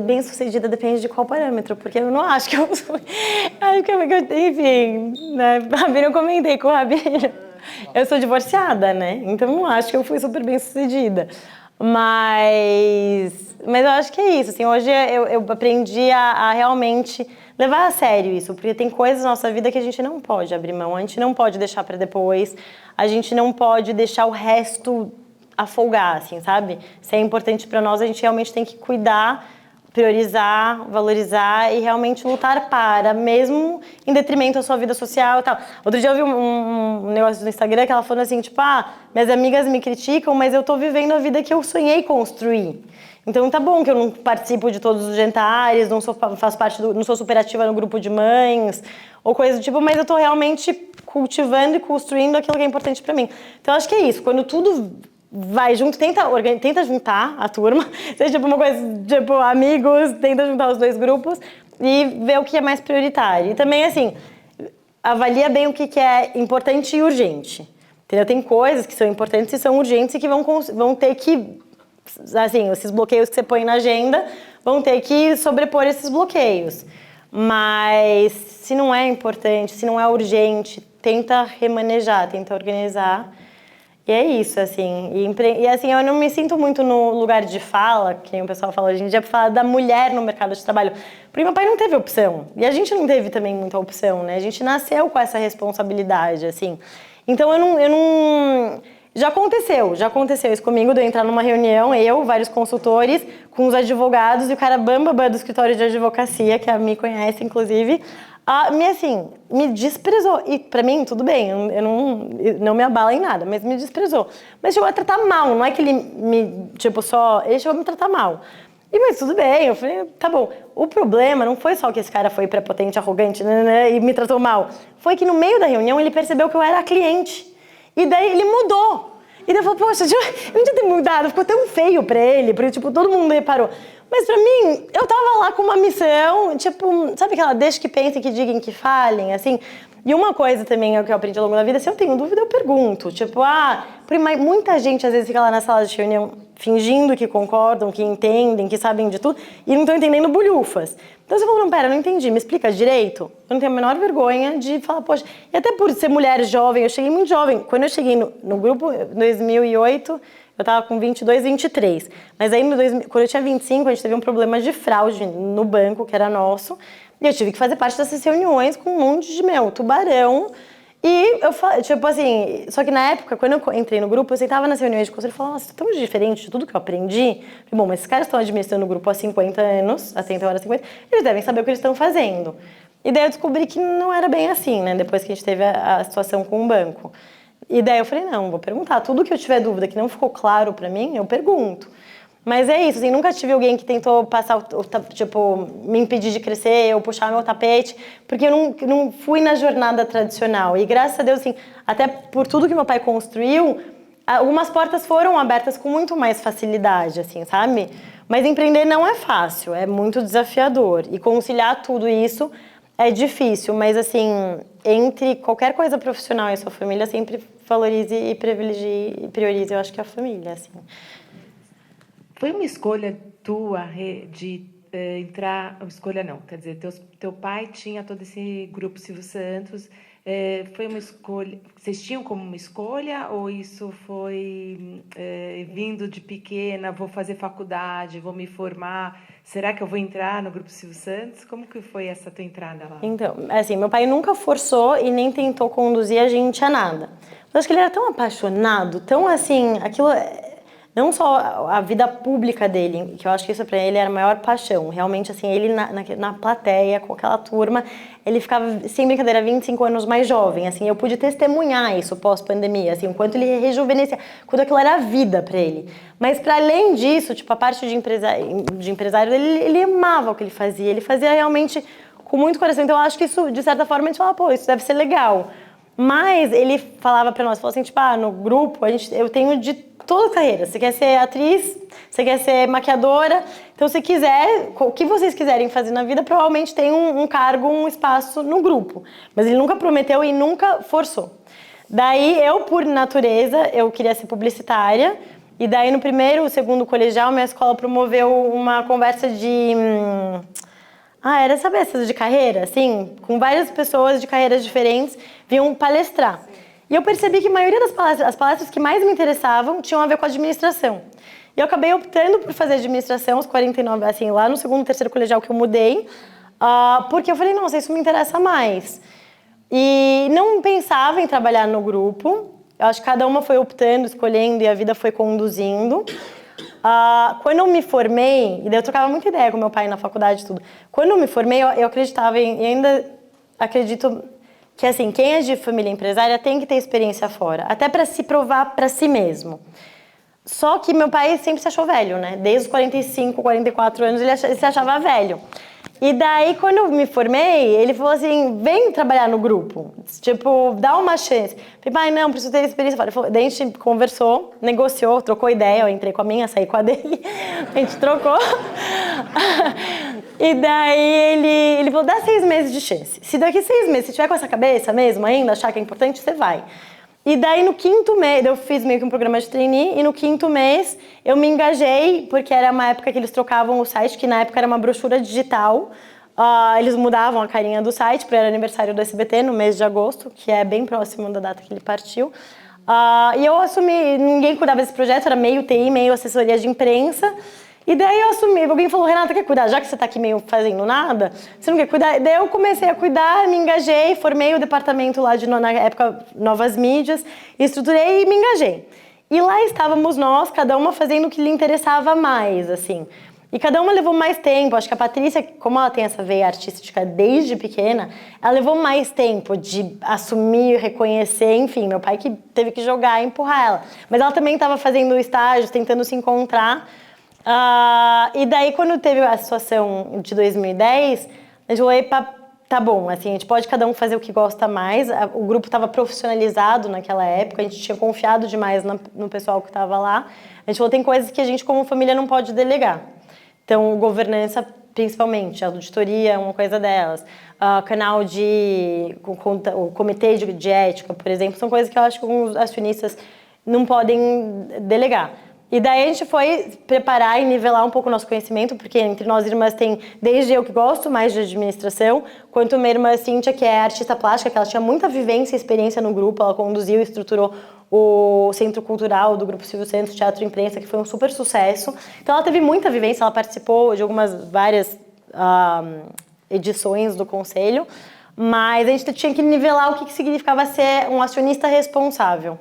bem-sucedida depende de qual parâmetro, porque eu não acho que eu sou... Enfim, né? Eu comentei com o Rabino, eu sou divorciada, né? Então eu não acho que eu fui super bem-sucedida. Mas eu acho que é isso, assim, hoje eu aprendi a realmente levar a sério isso, porque tem coisas na nossa vida que a gente não pode abrir mão, a gente não pode deixar para depois, a gente não pode deixar o resto afolgar, assim, sabe? Se é importante para nós, a gente realmente tem que cuidar, priorizar, valorizar e realmente lutar para, mesmo em detrimento da sua vida social e tal. Outro dia eu vi um negócio no Instagram que ela falou assim, tipo, minhas amigas me criticam, mas eu tô vivendo a vida que eu sonhei construir. Então tá bom que eu não participo de todos os jantares, não sou super ativa no grupo de mães, ou coisa do tipo, mas eu tô realmente cultivando e construindo aquilo que é importante para mim. Então eu acho que é isso, quando tudo vai junto, tenta juntar a turma, seja tipo uma coisa, tipo amigos, tenta juntar os dois grupos e ver o que é mais prioritário. E também, assim, avalia bem o que é importante e urgente. Entendeu? Tem coisas que são importantes e são urgentes e que vão ter que, assim, esses bloqueios que você põe na agenda vão ter que sobrepor esses bloqueios. Mas se não é importante, se não é urgente, tenta remanejar, tenta organizar. E é isso, assim. E assim, eu não me sinto muito no lugar de fala, que o pessoal fala hoje em dia, para falar da mulher no mercado de trabalho. Porque meu pai não teve opção. E a gente não teve também muita opção, né? A gente nasceu com essa responsabilidade, assim. Então, eu não... Já aconteceu isso comigo, de eu entrar numa reunião, vários consultores, com os advogados, e o cara bambambam do escritório de advocacia, que me conhece, inclusive, me desprezou. E pra mim, tudo bem, eu não me abala em nada, mas me desprezou. Mas chegou a tratar mal, não é que ele ele chegou a me tratar mal. Mas tudo bem, eu falei, tá bom. O problema não foi só que esse cara foi prepotente, arrogante, né, e me tratou mal. Foi que no meio da reunião ele percebeu que eu era cliente. E daí ele mudou. E daí eu falei, poxa, eu não tinha ter mudado, ficou tão feio pra ele, porque tipo, todo mundo reparou. Mas pra mim, eu tava lá com uma missão, tipo, sabe aquela deixa que pensem, que digam, que falem, assim. E uma coisa também que eu aprendi ao longo da vida, se eu tenho dúvida, eu pergunto. Tipo, muita gente às vezes fica lá na sala de reunião fingindo que concordam, que entendem, que sabem de tudo, e não estão entendendo bolhufas. Então você falou, não, pera, não entendi, me explica direito. Eu não tenho a menor vergonha de falar, poxa, e até por ser mulher jovem, eu cheguei muito jovem. Quando eu cheguei no grupo, em 2008, eu tava com 22, 23. Mas aí, quando eu tinha 25, a gente teve um problema de fraude no banco, que era nosso. E eu tive que fazer parte dessas reuniões com um monte de, tubarão. E eu falei, tipo assim, só que na época, quando eu entrei no grupo, eu sentava nas reuniões de conselho e falava, nossa, tão diferente de tudo que eu aprendi. Bom, mas esses caras estão administrando o grupo há 50 anos, até então era 50, eles devem saber o que eles estão fazendo. E daí eu descobri que não era bem assim, né, depois que a gente teve a situação com o banco. E daí eu falei, não, vou perguntar. Tudo que eu tiver dúvida que não ficou claro pra mim, eu pergunto. Mas é isso, assim, nunca tive alguém que tentou passar, me impedir de crescer ou puxar meu tapete, porque eu não fui na jornada tradicional. E graças a Deus, assim, até por tudo que meu pai construiu, algumas portas foram abertas com muito mais facilidade, assim, sabe? Mas empreender não é fácil, é muito desafiador. E conciliar tudo isso é difícil, mas assim, entre qualquer coisa profissional e a sua família, sempre valorize e privilegie e priorize, eu acho que a família, assim. Foi uma escolha tua de entrar... Escolha não, quer dizer, teu pai tinha todo esse grupo Silvio Santos... foi uma escolha... Vocês tinham como uma escolha ou isso foi vindo de pequena, vou fazer faculdade, vou me formar, será que eu vou entrar no Grupo Silvio Santos? Como que foi essa tua entrada lá? Então, assim, meu pai nunca forçou e nem tentou conduzir a gente a nada. Eu acho que ele era tão apaixonado, tão assim, aquilo... Não só a vida pública dele, que eu acho que isso para ele era a maior paixão. Realmente, assim, ele na plateia, com aquela turma, ele ficava, sem brincadeira, 25 anos mais jovem. Assim, eu pude testemunhar isso pós-pandemia, assim, o quanto ele rejuvenescia, quanto aquilo era vida para ele. Mas, para além disso, tipo, a parte de empresário, ele amava o que ele fazia realmente com muito coração. Então, eu acho que isso, de certa forma, a gente fala, pô, isso deve ser legal. Mas ele falava para nós, falou assim, tipo, no grupo, eu tenho de toda a carreira. Você quer ser atriz, você quer ser maquiadora, então se quiser, o que vocês quiserem fazer na vida, provavelmente tem um cargo, um espaço no grupo. Mas ele nunca prometeu e nunca forçou. Daí, eu, por natureza, eu queria ser publicitária, e daí no primeiro, segundo colegial, minha escola promoveu uma conversa de... era, sabe, essas de carreira, assim, com várias pessoas de carreiras diferentes, vinham palestrar. E eu percebi que a maioria das palestras, as palestras que mais me interessavam, tinham a ver com a administração. E eu acabei optando por fazer administração aos 49, assim, lá no segundo, terceiro colegial que eu mudei, porque eu falei, nossa, isso me interessa mais. E não pensava em trabalhar no grupo, eu acho que cada uma foi optando, escolhendo, e a vida foi conduzindo. Quando eu me formei, e daí eu trocava muita ideia com meu pai na faculdade e tudo. Quando eu me formei, eu acreditava e ainda acredito que, assim, quem é de família empresária tem que ter experiência fora, até para se provar para si mesmo. Só que meu pai sempre se achou velho, né? Desde os 45, 44 anos ele se achava velho. E daí, quando eu me formei, ele falou assim, vem trabalhar no grupo, tipo, dá uma chance. Falei, pai, não, preciso ter experiência fora. Daí a gente conversou, negociou, trocou ideia, eu entrei com a minha, saí com a dele, a gente trocou. E daí ele falou, dá 6 meses de chance. Se daqui 6 meses, se tiver com essa cabeça mesmo ainda, achar que é importante, você vai. E daí no 5º mês, eu fiz meio que um programa de trainee, e no 5º mês eu me engajei, porque era uma época que eles trocavam o site, que na época era uma brochura digital. Eles mudavam a carinha do site, porque era aniversário do SBT, no mês de agosto, que é bem próximo da data que ele partiu. E eu assumi, ninguém cuidava desse projeto, era meio TI, meio assessoria de imprensa. E daí eu assumi, alguém falou, Renata, quer cuidar? Já que você tá aqui meio fazendo nada, você não quer cuidar? Daí eu comecei a cuidar, me engajei, formei o departamento lá na época, Novas Mídias, estruturei e me engajei. E lá estávamos nós, cada uma fazendo o que lhe interessava mais, assim. E cada uma levou mais tempo, acho que a Patrícia, como ela tem essa veia artística desde pequena, ela levou mais tempo de assumir, reconhecer, enfim, meu pai que teve que jogar e empurrar ela. Mas ela também estava fazendo estágios, tentando se encontrar. E daí, quando teve a situação de 2010, a gente falou, tá bom, assim, a gente pode cada um fazer o que gosta mais. O grupo estava profissionalizado naquela época, a gente tinha confiado demais no pessoal que estava lá. A gente falou, tem coisas que a gente, como família, não pode delegar. Então, governança, principalmente, a auditoria é uma coisa delas. Canal o comitê de ética, por exemplo, são coisas que eu acho que os acionistas não podem delegar. E daí a gente foi preparar e nivelar um pouco o nosso conhecimento, porque entre nós irmãs tem, desde eu que gosto mais de administração, quanto minha irmã Cíntia, que é artista plástica, que ela tinha muita vivência e experiência no grupo, ela conduziu e estruturou o Centro Cultural do Grupo Silvio Santos, Teatro e Imprensa, que foi um super sucesso. Então ela teve muita vivência, ela participou de várias edições do conselho, mas a gente tinha que nivelar o que significava ser um acionista responsável.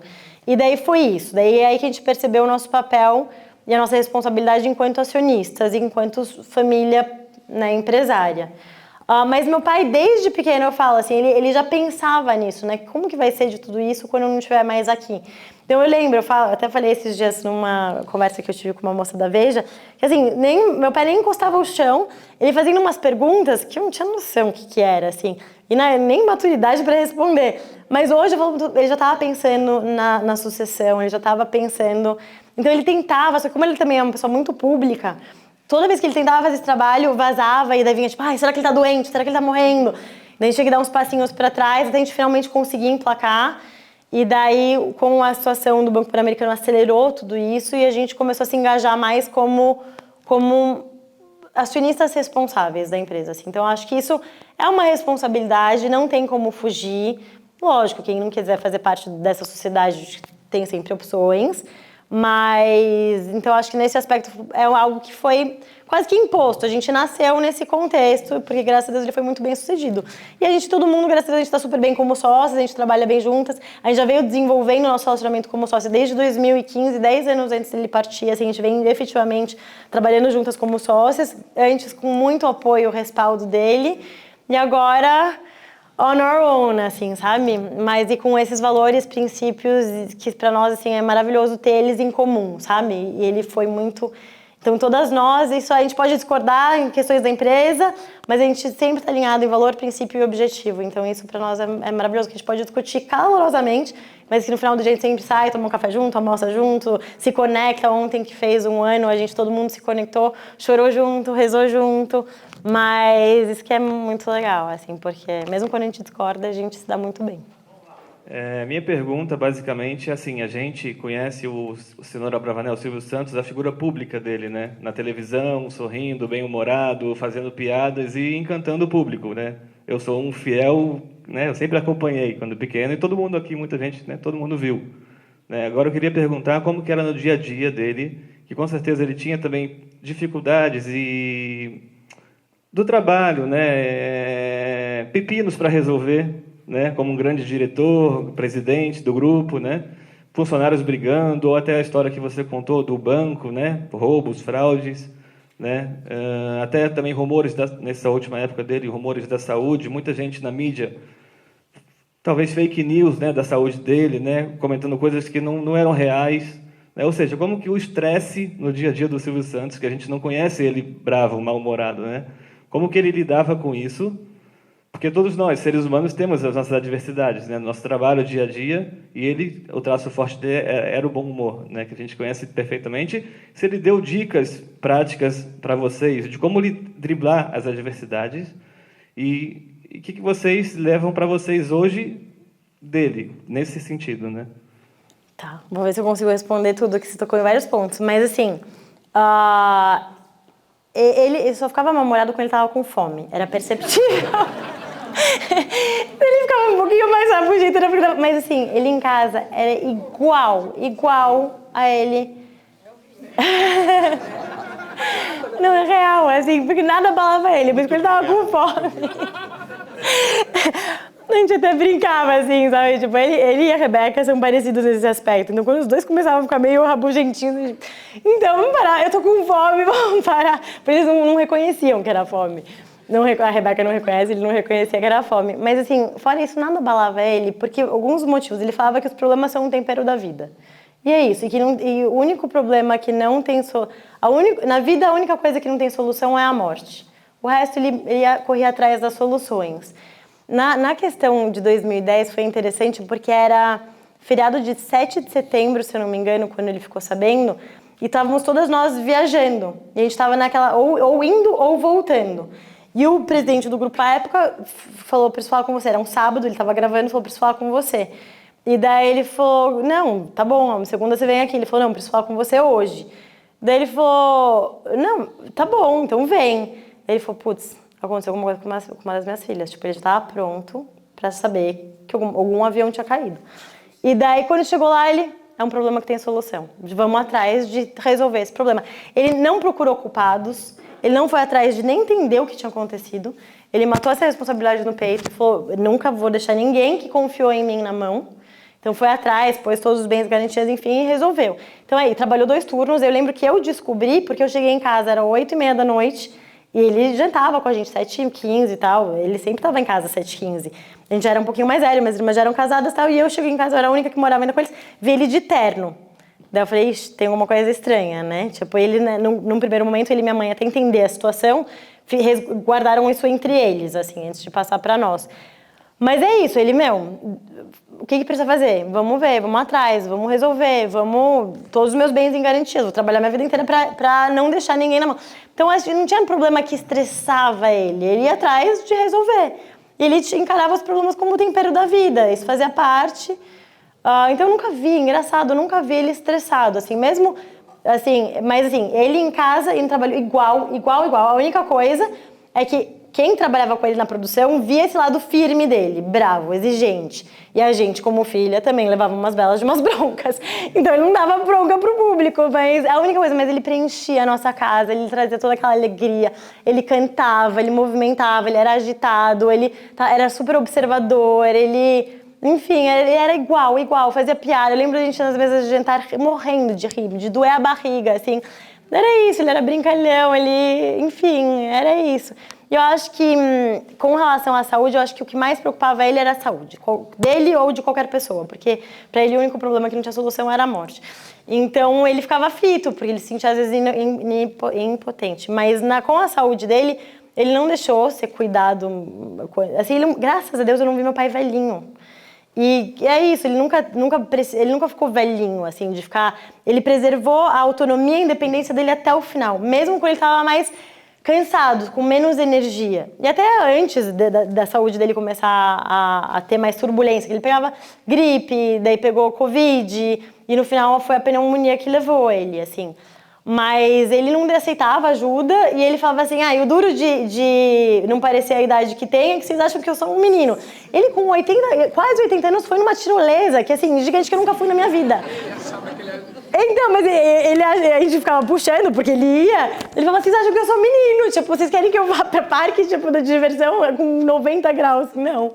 E daí foi isso, daí é aí que a gente percebeu o nosso papel e a nossa responsabilidade enquanto acionistas, enquanto família, né, empresária. Mas meu pai, desde pequeno, eu falo assim, ele já pensava nisso, né? Como que vai ser de tudo isso quando eu não estiver mais aqui? Então eu lembro, até falei esses dias numa conversa que eu tive com uma moça da Veja, que assim, meu pai nem encostava o chão, ele fazendo umas perguntas que eu não tinha noção o que era, assim. E nem maturidade para responder. Mas hoje ele já estava pensando na sucessão, ele já estava pensando... Então ele tentava, só que como ele também é uma pessoa muito pública, toda vez que ele tentava fazer esse trabalho, vazava e daí vinha tipo, ai, será que ele tá doente? Será que ele tá morrendo? Daí a gente tinha que dar uns passinhos para trás até a gente finalmente conseguir emplacar. E daí, com a situação do Banco Pan-Americano, acelerou tudo isso e a gente começou a se engajar mais como acionistas responsáveis da empresa. Assim. Então, acho que isso é uma responsabilidade, não tem como fugir. Lógico, quem não quiser fazer parte dessa sociedade tem sempre opções, mas, então, acho que nesse aspecto é algo que foi quase que imposto. A gente nasceu nesse contexto, porque, graças a Deus, ele foi muito bem sucedido. E a gente, todo mundo, graças a Deus, a gente está super bem como sócios, a gente trabalha bem juntas. A gente já veio desenvolvendo o nosso relacionamento como sócio desde 2015, 10 anos antes dele partir. Assim, a gente vem efetivamente trabalhando juntas como sócias, antes com muito apoio, respaldo dele. E agora... on our own, assim, sabe? Mas e com esses valores, princípios, que para nós, assim, é maravilhoso ter eles em comum, sabe? E ele foi muito... Então, todas nós, isso a gente pode discordar em questões da empresa, mas a gente sempre está alinhado em valor, princípio e objetivo. Então, isso para nós é maravilhoso, que a gente pode discutir calorosamente, mas que no final do dia a gente sempre sai, toma um café junto, almoça junto, se conecta. Ontem que fez 1 ano, todo mundo se conectou, chorou junto, rezou junto. Mas isso que é muito legal, assim, porque mesmo quando a gente discorda, a gente se dá muito bem. Minha pergunta, basicamente, é assim, a gente conhece o senhor Abravanel Silvio Santos, a figura pública dele, né? Na televisão, sorrindo, bem-humorado, fazendo piadas e encantando o público, né? Eu sou um fiel, né? Eu sempre acompanhei quando pequeno e todo mundo aqui, muita gente, né? Todo mundo viu. Né? Agora eu queria perguntar como que era no dia a dia dele, que com certeza ele tinha também dificuldades do trabalho, né? Pepinos para resolver, né? Como um grande diretor, presidente do grupo, né? Funcionários brigando, ou até a história que você contou do banco, né? Roubos, fraudes, né? Até também rumores, nessa última época dele, rumores da saúde, muita gente na mídia, talvez fake news, né? Da saúde dele, né? Comentando coisas que não eram reais. Ou seja, como que o estresse no dia a dia do Silvio Santos, que a gente não conhece ele bravo, mal-humorado, né? Como que ele lidava com isso? Porque todos nós, seres humanos, temos as nossas adversidades, né? Nosso trabalho, dia a dia, e o traço forte dele era o bom humor, né? Que a gente conhece perfeitamente. Se ele deu dicas práticas para vocês de como driblar as adversidades e o que vocês levam para vocês hoje dele, nesse sentido, né? Tá, vou ver se eu consigo responder tudo, que você tocou em vários pontos. Mas, assim, ele só ficava mal-humorado quando ele estava com fome. Era perceptível. Ele ficava um pouquinho mais rabugento, mas, assim, ele em casa era igual a ele. Não, é real, assim, porque nada abalava ele, mas quando ele estava com fome... A gente até brincava, assim, sabe? Tipo, ele e a Rebeca são parecidos nesse aspecto. Então, quando os dois começavam a ficar meio rabugentinhos, tipo, então, vamos parar, eu tô com fome, vamos parar. Porque eles não reconheciam que era fome. A Rebeca não reconhece, ele não reconhecia que era fome. Mas, assim, fora isso, nada abalava ele, porque alguns motivos. Ele falava que os problemas são um tempero da vida. E é isso. E o único problema que não tem... Na vida, a única coisa que não tem solução é a morte. O resto, ele corria atrás das soluções. Na questão de 2010 foi interessante porque era feriado de 7 de setembro, se eu não me engano, quando ele ficou sabendo, e estávamos todas nós viajando. E a gente estava naquela, ou indo ou voltando. E o presidente do grupo à época falou, preciso falar com você. Era um sábado, ele estava gravando, falou, preciso falar com você. E daí ele falou, não, tá bom, segunda você vem aqui. Ele falou, não, preciso falar com você hoje. Daí ele falou, não, tá bom, então vem. Daí ele falou, putz, aconteceu alguma coisa com uma das minhas filhas. Tipo, ele já estava pronto para saber que algum avião tinha caído. E daí, quando chegou lá, é um problema que tem solução. Vamos atrás de resolver esse problema. Ele não procurou culpados, ele não foi atrás de nem entender o que tinha acontecido. Ele matou essa responsabilidade no peito e falou, nunca vou deixar ninguém que confiou em mim na mão. Então, foi atrás, pôs todos os bens garantidos, enfim, e resolveu. Então, aí, trabalhou 2 turnos. Eu lembro que eu descobri, porque eu cheguei em casa, era 8h30 da noite, e ele jantava com a gente 7h15 e tal. Ele sempre estava em casa 7h15. A gente já era um pouquinho mais velho, mas as irmãs já eram casadas e tal. E eu cheguei em casa, eu era a única que morava ainda com eles. Vi ele de terno. Daí eu falei, ixi, tem alguma coisa estranha, né? Tipo, ele, né, num primeiro momento, ele e minha mãe, até entender a situação, guardaram isso entre eles, assim, antes de passar para nós. Mas é isso, ele, o que precisa fazer? Vamos ver, vamos atrás, vamos resolver, todos os meus bens em garantia, vou trabalhar minha vida inteira pra não deixar ninguém na mão. Então, acho que não tinha um problema que estressava ele ia atrás de resolver. E ele encarava os problemas como o tempero da vida, isso fazia parte. Então, eu nunca vi, engraçado, eu nunca vi ele estressado, assim, mesmo, assim, mas assim, ele em casa e no trabalho igual. A única coisa é que quem trabalhava com ele na produção via esse lado firme dele, bravo, exigente. E a gente, como filha, também levava umas belas de umas broncas. Então ele não dava bronca pro público, mas é a única coisa. Mas ele preenchia a nossa casa, ele trazia toda aquela alegria. Ele cantava, ele movimentava, ele era agitado, ele era super observador, enfim, ele era igual, fazia piada. Eu lembro a gente nas mesas de jantar morrendo de rir, de doer a barriga, assim. Era isso, ele era brincalhão, enfim, era isso. E eu acho que, com relação à saúde, eu acho que o que mais preocupava ele era a saúde, dele ou de qualquer pessoa, porque para ele o único problema que não tinha solução era a morte. Então ele ficava aflito, porque ele se sentia às vezes impotente. Mas com a saúde dele, ele não deixou ser cuidado. Assim, graças a Deus eu não vi meu pai velhinho. E é isso, ele nunca ficou velhinho, assim, de ficar... Ele preservou a autonomia e a independência dele até o final, mesmo quando ele estava mais cansado, com menos energia. E até antes da saúde dele começar a ter mais turbulência, que ele pegava gripe, daí pegou Covid, e no final foi a pneumonia que levou ele, assim. Mas ele não aceitava ajuda e ele falava assim, o duro de não parecer a idade que tem é que vocês acham que eu sou um menino. Ele com quase 80 anos foi numa tirolesa, que assim, gigante que eu nunca fui na minha vida. Então, mas a gente ficava puxando, porque ele ia, ele falava, vocês acham que eu sou menino? Tipo, vocês querem que eu vá pra parque, tipo, de diversão com 90 graus? Não.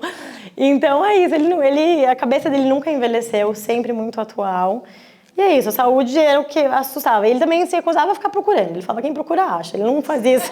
Então é isso, a cabeça dele nunca envelheceu, sempre muito atual. E é isso, a saúde era o que assustava. Ele também se recusava a ficar procurando. Ele falava, quem procura acha. Ele não fazia isso.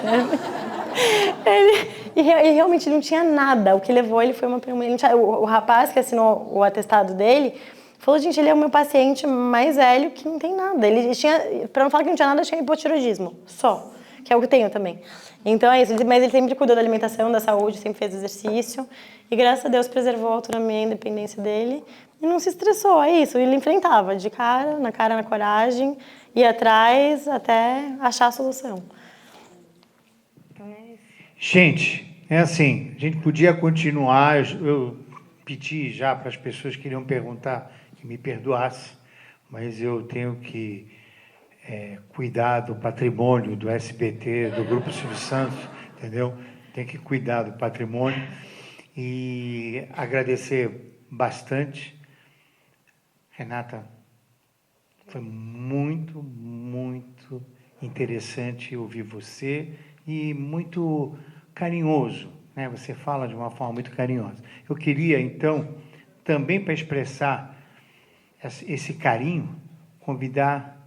Ele realmente não tinha nada. O que levou ele foi uma pneumonia. O rapaz que assinou o atestado dele falou, gente, ele é o meu paciente mais velho que não tem nada. Ele tinha, para não falar que não tinha nada, tinha hipotiroidismo. Só. Que é o que eu tenho também. Então é isso. Mas ele sempre cuidou da alimentação, da saúde, sempre fez exercício. E graças a Deus preservou a autonomia e a independência dele. E não se estressou, é isso. Ele enfrentava de cara, na coragem, ia atrás até achar a solução. Então é isso. Gente, é assim, a gente podia continuar, eu pedi já para as pessoas que queriam perguntar que me perdoasse, mas eu tenho que cuidar do patrimônio do SBT, do Grupo Silvio Santos, entendeu? Tem que cuidar do patrimônio e agradecer bastante. Renata, foi muito, muito interessante ouvir você e muito carinhoso, né? Você fala de uma forma muito carinhosa. Eu queria, então, também para expressar esse carinho, convidar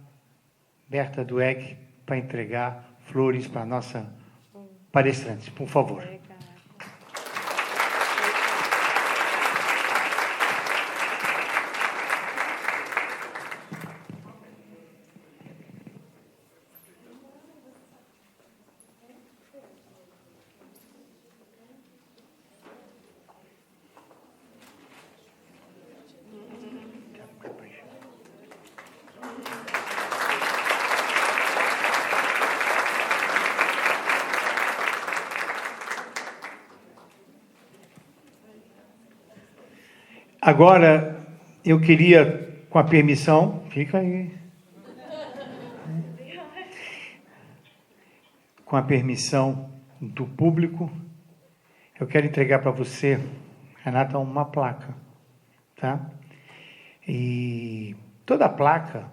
Berta Dweck para entregar flores para a nossa palestrante, por favor. Agora, eu queria, com a permissão, fica aí. Com a permissão do público, eu quero entregar para você, Renata, uma placa, tá? E toda placa,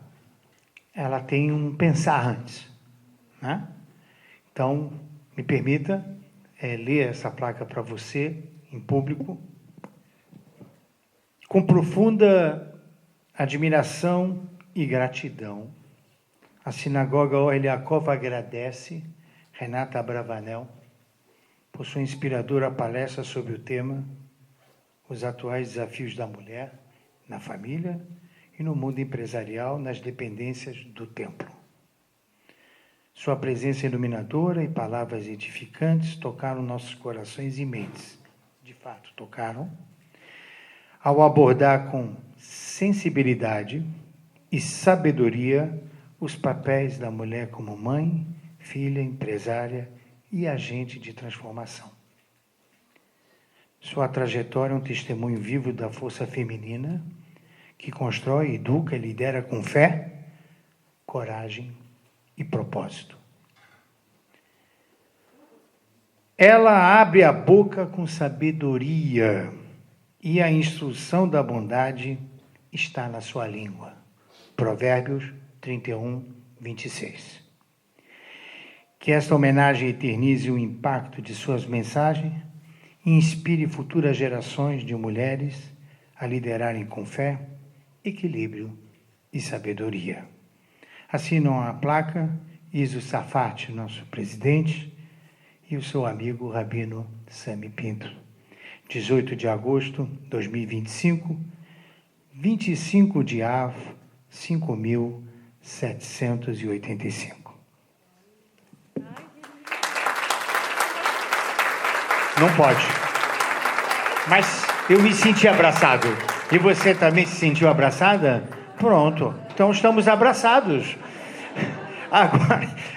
ela tem um pensar antes, né? Então, me permita ler essa placa para você, em público. Com profunda admiração e gratidão, a Sinagoga Or Yaakov agradece Renata Abravanel por sua inspiradora palestra sobre o tema Os atuais desafios da mulher na família e no mundo empresarial nas dependências do templo. Sua presença iluminadora e palavras edificantes tocaram nossos corações e mentes de fato tocaram, ao abordar com sensibilidade e sabedoria os papéis da mulher como mãe, filha, empresária e agente de transformação. Sua trajetória é um testemunho vivo da força feminina que constrói, educa e lidera com fé, coragem e propósito. Ela abre a boca com sabedoria e a instrução da bondade está na sua língua. Provérbios 31, 26. Que esta homenagem eternize o impacto de suas mensagens e inspire futuras gerações de mulheres a liderarem com fé, equilíbrio e sabedoria. Assinam a placa Iso Safati, nosso presidente, e o seu amigo Rabino Sami Pinto. 18 de agosto de 2025, 25 de Av, 5.785. Não pode. Mas eu me senti abraçado. E você também se sentiu abraçada? Pronto. Então estamos abraçados.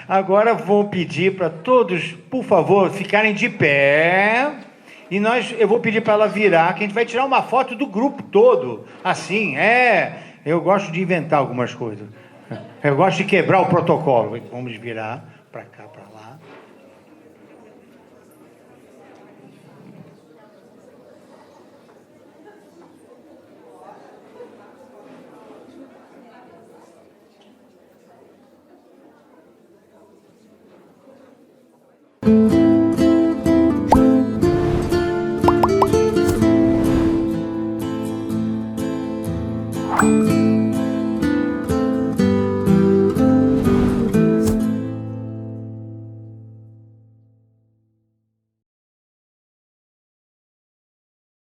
Agora vou pedir para todos, por favor, ficarem de pé. E eu vou pedir para ela virar, que a gente vai tirar uma foto do grupo todo. Assim, eu gosto de inventar algumas coisas. Eu gosto de quebrar o protocolo. Vamos virar para cá, para lá.